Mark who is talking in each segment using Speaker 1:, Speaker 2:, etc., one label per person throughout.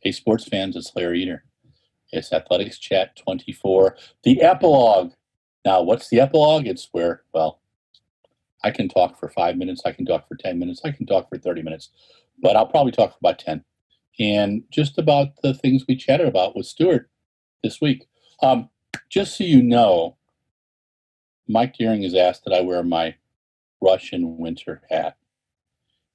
Speaker 1: Hey, sports fans, it's Larry Eater. It's Athletics Chat 24, the epilogue. Now, what's the epilogue? It's where, well, I can talk for 5 minutes, I can talk for 10 minutes, I can talk for 30 minutes, but I'll probably talk for about 10. And just about the things we chatted about with Stuart this week. Just so you know, Mike Deering has asked that I wear my Russian winter hat.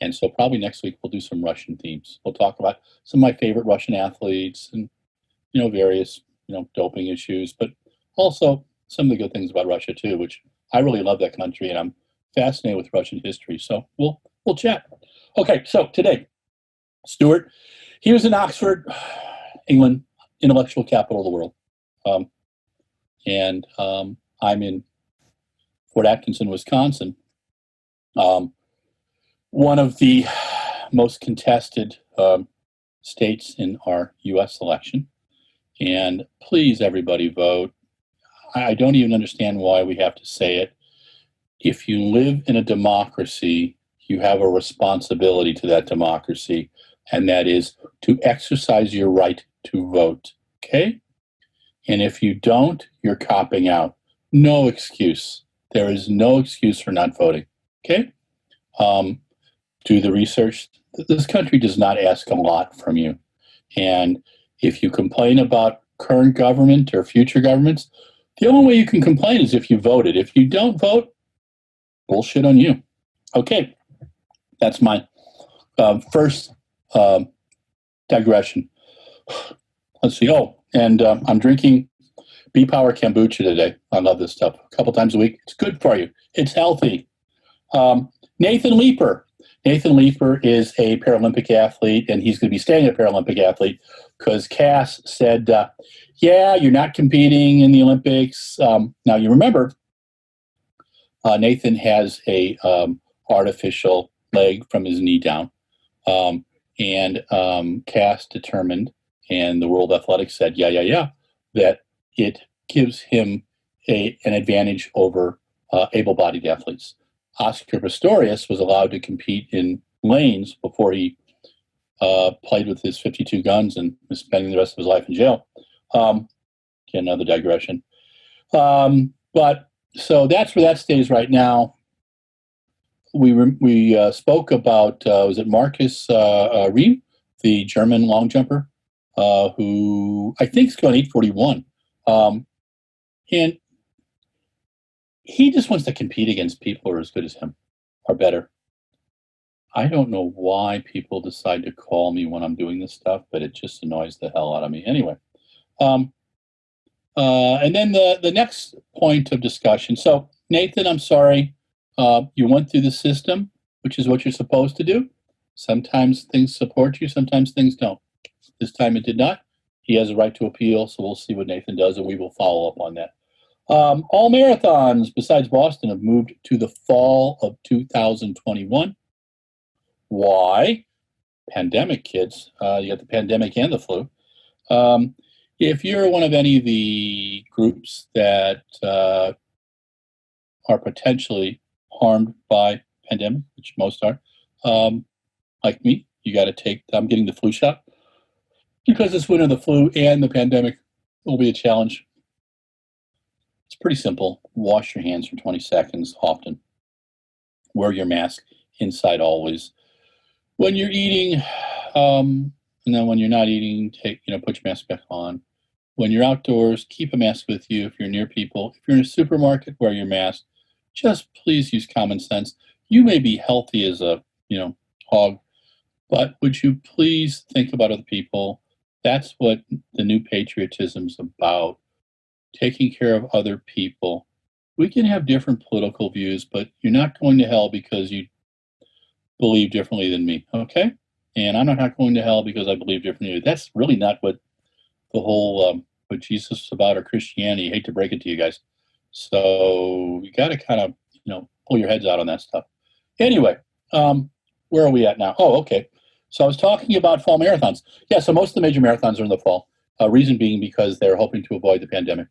Speaker 1: And so probably next week we'll do some Russian themes. We'll talk about some of my favorite Russian athletes and, various, doping issues, but also some of the good things about Russia too, which I really love that country and I'm fascinated with Russian history. So we'll chat. Okay, so today, Stuart, he was in Oxford, England, intellectual capital of the world. I'm in Fort Atkinson, Wisconsin. One of the most contested states in our U.S. election. And please, everybody, vote. I don't even understand why we have to say it. If you live in a democracy, you have a responsibility to that democracy, and that is to exercise your right to vote, okay? And if you don't, you're copping out. No excuse. There is no excuse for not voting, okay? Do the research. This country does not ask a lot from you. And if you complain about current government or future governments, the only way you can complain is if you voted. If you don't vote, bullshit on you. Okay, that's my first digression. Let's see. Oh, and I'm drinking B-Power Kombucha today. I love this stuff. A couple times a week. It's good for you. It's healthy. Nathan Leeper. Nathan Leeper is a Paralympic athlete, and he's going to be staying a Paralympic athlete because Cass said, yeah, you're not competing in the Olympics. Now, you remember, Nathan has a artificial leg from his knee down, and Cass determined, and the World Athletics said, yeah, that it gives him an advantage over able-bodied athletes. Oscar Pistorius was allowed to compete in lanes before he played with his 52 guns and was spending the rest of his life in jail. Another digression. But so that's where that stays right now. We spoke about, was it Marcus Riem, the German long jumper, who I think is going 841. And he just wants to compete against people who are as good as him or better. I don't know why people decide to call me when I'm doing this stuff, but it just annoys the hell out of me. Anyway, and then the next point of discussion. So, Nathan, I'm sorry. You went through the system, which is what you're supposed to do. Sometimes things support you, sometimes things don't. This time it did not. He has a right to appeal, so we'll see what Nathan does, and we will follow up on that. All marathons besides Boston have moved to the fall of 2021. Why? Pandemic, kids. You got the pandemic and the flu. If you're one of any of the groups that are potentially harmed by pandemic, which most are, like me, you got to take, I'm getting the flu shot because this winter the flu and the pandemic will be a challenge. It's pretty simple. Wash your hands for 20 seconds often. Wear your mask inside always. When you're eating, and then when you're not eating, put your mask back on. When you're outdoors, keep a mask with you. If you're near people, if you're in a supermarket, wear your mask. Just please use common sense. You may be healthy as a, hog, but would you please think about other people? That's what the new patriotism's about. Taking care of other people. We can have different political views, but you're not going to hell because you believe differently than me, okay? And I'm not going to hell because I believe differently. That's really not what the whole, what Jesus is about or Christianity. I hate to break it to you guys. So you got to kind of, pull your heads out on that stuff. Anyway, where are we at now? Oh, okay. So I was talking about fall marathons. Yeah, so most of the major marathons are in the fall. Reason being because they're hoping to avoid the pandemic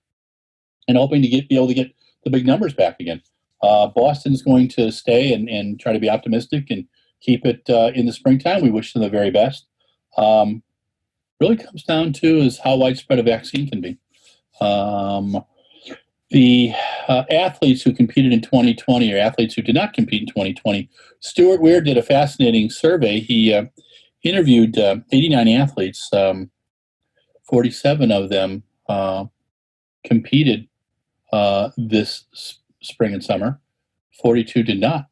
Speaker 1: and hoping to be able to get the big numbers back again. Boston's going to stay and try to be optimistic and keep it in the springtime. We wish them the very best. really comes down to is how widespread a vaccine can be. The athletes who competed in 2020 or athletes who did not compete in 2020, Stuart Weir did a fascinating survey. He interviewed 89 athletes. 47 of them competed this spring and summer. 42 did not.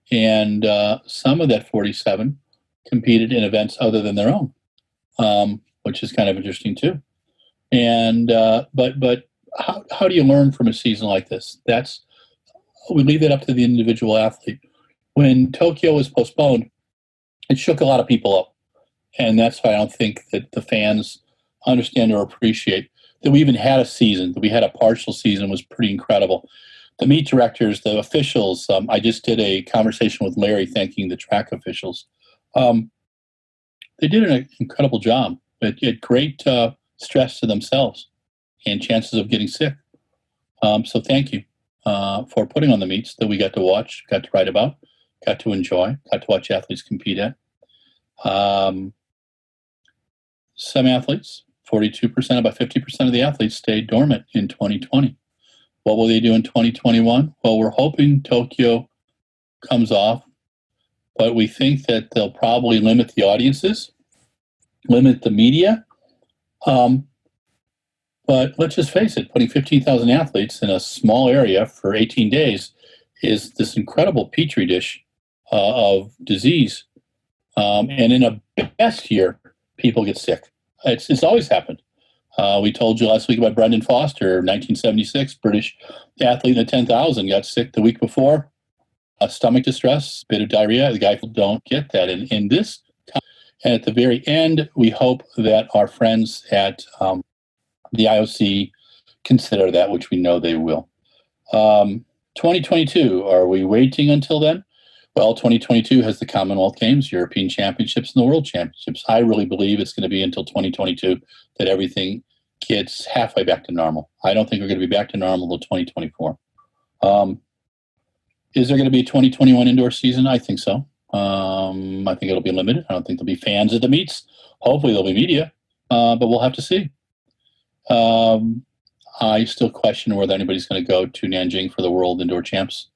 Speaker 1: And some of that 47 competed in events other than their own, which is kind of interesting too. And but how do you learn from a season like this? We leave that up to the individual athlete. When Tokyo was postponed, it shook a lot of people up. And that's why I don't think that the fans understand or appreciate that we even had a season, that we had a partial season was pretty incredible. The meet directors, the officials, I just did a conversation with Larry thanking the track officials. They did an incredible job. At great stress to themselves and chances of getting sick. So thank you for putting on the meets that we got to watch, got to write about, got to enjoy, got to watch athletes compete at. Some athletes, 42%, about 50% of the athletes stayed dormant in 2020. What will they do in 2021? Well, we're hoping Tokyo comes off, but we think that they'll probably limit the audiences, limit the media. But let's just face it, putting 15,000 athletes in a small area for 18 days is this incredible petri dish of disease. And in a best year, people get sick. It's always happened. We told you last week about Brendan Foster, 1976, British athlete in the 10,000, got sick the week before. Stomach distress, bit of diarrhea. The guys don't get that. And in this, and at the very end, we hope that our friends at the IOC consider that, which we know they will. 2022, are we waiting until then? Well, 2022 has the Commonwealth Games, European Championships, and the World Championships. I really believe it's going to be until 2022 that everything gets halfway back to normal. I don't think we're going to be back to normal until 2024. Is there going to be a 2021 indoor season? I think so. I think it'll be limited. I don't think there'll be fans at the meets. Hopefully there'll be media, but we'll have to see. I still question whether anybody's going to go to Nanjing for the World Indoor Champs.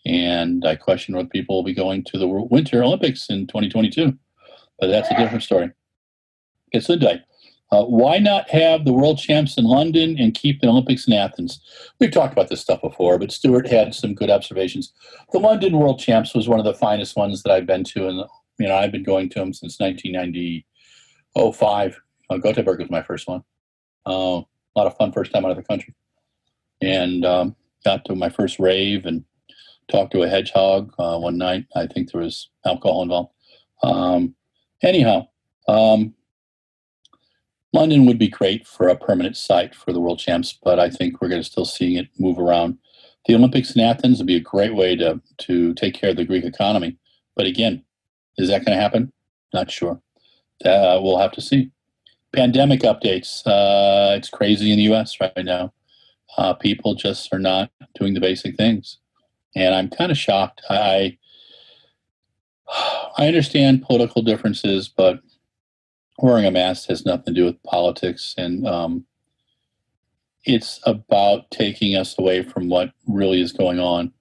Speaker 1: And I question whether people will be going to the Winter Olympics in 2022. But that's a different story. It's a day. Why not have the World Champs in London and keep the Olympics in Athens? We've talked about this stuff before, but Stuart had some good observations. The London World Champs was one of the finest ones that I've been to, and I've been going to them since 1995. Gothenburg was my first one. A lot of fun first time out of the country. And got to my first rave and talked to a hedgehog one night. I think there was alcohol involved. Anyhow, London would be great for a permanent site for the World Champs, but I think we're going to still see it move around. The Olympics in Athens would be a great way to take care of the Greek economy. But again, is that going to happen? Not sure. We'll have to see. Pandemic updates. It's crazy in the U.S. right now. People just are not doing the basic things. And I'm kind of shocked. I understand political differences, but wearing a mask has nothing to do with politics. And it's about taking us away from what really is going on.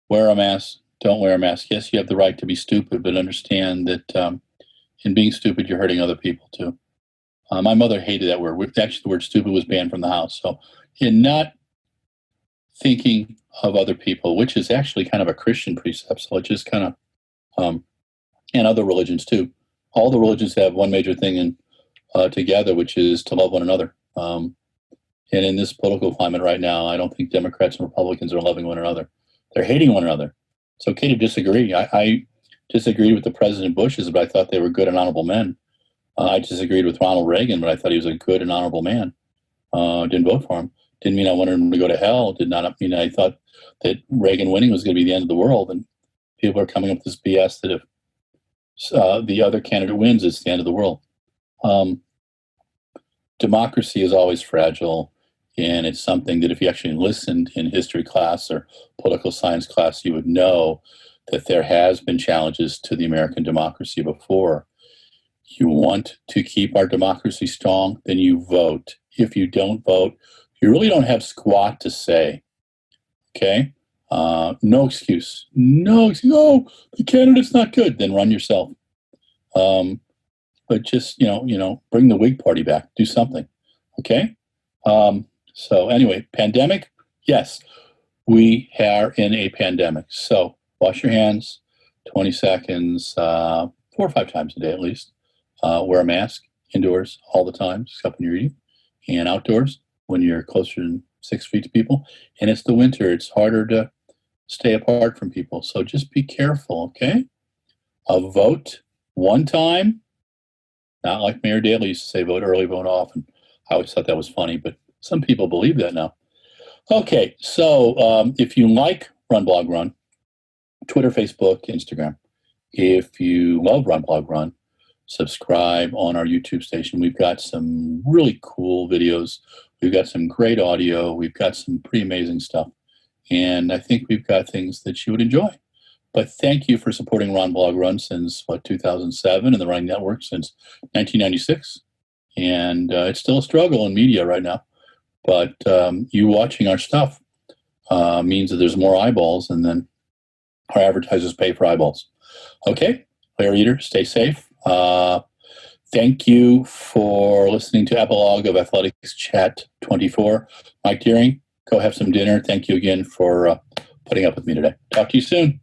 Speaker 1: Wear a mask, don't wear a mask. Yes, you have the right to be stupid, but understand that in being stupid, you're hurting other people too. My mother hated that word. Actually, the word stupid was banned from the house. So in not thinking of other people, which is actually kind of a Christian precept, so it's just kind of, and other religions too. All the religions have one major thing together, which is to love one another. And in this political climate right now, I don't think Democrats and Republicans are loving one another. They're hating one another. It's okay to disagree. I disagreed with the President Bushes, but I thought they were good and honorable men. I disagreed with Ronald Reagan, but I thought he was a good and honorable man. Didn't vote for him. Didn't mean I wanted him to go to hell. Did not mean I thought that Reagan winning was going to be the end of the world. And people are coming up with this BS that if the other candidate wins, it's the end of the world. Democracy is always fragile, and it's something that if you actually listened in history class or political science class, you would know that there has been challenges to the American democracy before. You want to keep our democracy strong, then you vote. If you don't vote, you really don't have squat to say. Okay? No excuse. No excuse. Oh, the candidate's not good. Then run yourself. But just bring the Whig Party back. Do something. Okay? So anyway, pandemic. Yes, we are in a pandemic. So wash your hands, 20 seconds, 4 or 5 times a day at least. Wear a mask indoors all the time, except when you're eating, and outdoors when you're closer than 6 feet to people. And it's the winter; it's harder to stay apart from people. So just be careful, okay? A vote one time, not like Mayor Daley used to say, vote early, vote often. I always thought that was funny, but some people believe that now. Okay, so if you like RunBlogRun, Twitter, Facebook, Instagram. If you love RunBlogRun, subscribe on our YouTube station. We've got some really cool videos. We've got some great audio. We've got some pretty amazing stuff. And I think we've got things that you would enjoy. But thank you for supporting RunBlogRun since, 2007, and the Running Network since 1996. And it's still a struggle in media right now. But you watching our stuff means that there's more eyeballs, and then our advertisers pay for eyeballs. Okay, player eater, stay safe. Thank you for listening to Epilogue of Athletics Chat 24. Mike Deering, go have some dinner. Thank you again for putting up with me today. Talk to you soon.